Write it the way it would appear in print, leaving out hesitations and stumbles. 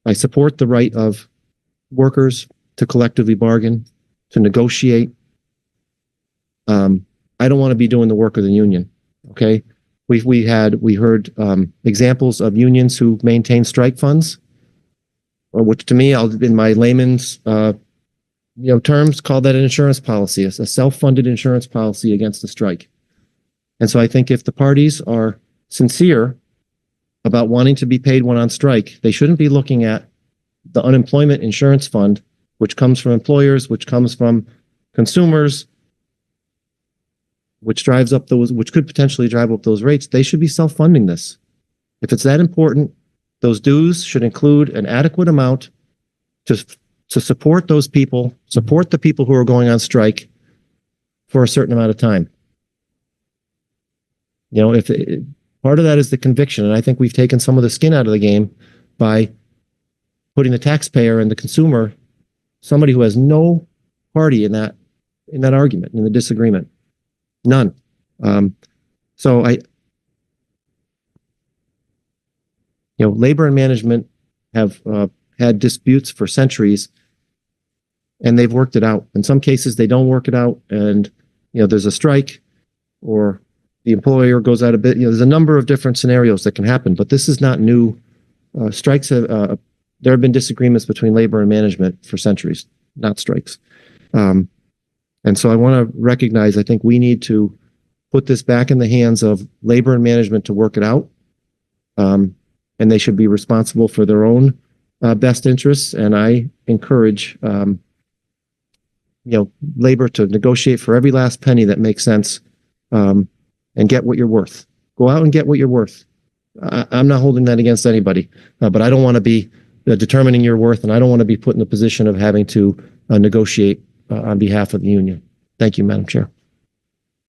I support the right of workers to collectively bargain, to negotiate. I don't want to be doing the work of the union. Okay, we heard examples of unions who maintain strike funds, which to me, in my layman's terms, call that an insurance policy, a self-funded insurance policy against a strike. And so I think if the parties are sincere about wanting to be paid when on strike, they shouldn't be looking at the unemployment insurance fund, which comes from employers, which comes from consumers, which could potentially drive up those rates. They should be self-funding this. If it's that important, those dues should include an adequate amount to support those people, support the people who are going on strike for a certain amount of time. If part of that is the conviction, and I think we've taken some of the skin out of the game by putting the taxpayer and the consumer, somebody who has no party in that argument, in the disagreement. None. So labor and management have had disputes for centuries, and they've worked it out. In some cases, they don't work it out, and there's a strike, or the employer goes out of business. There's a number of different scenarios that can happen, but this is not new. Strikes have there have been disagreements between labor and management for centuries, not strikes. And so I want to recognize, I think we need to put this back in the hands of labor and management to work it out. And they should be responsible for their own best interests. And I encourage, labor to negotiate for every last penny that makes sense, and get what you're worth. Go out and get what you're worth. I'm not holding that against anybody, but I don't want to be determining your worth, and I don't want to be put in the position of having to negotiate on behalf of the union. Thank you, Madam Chair.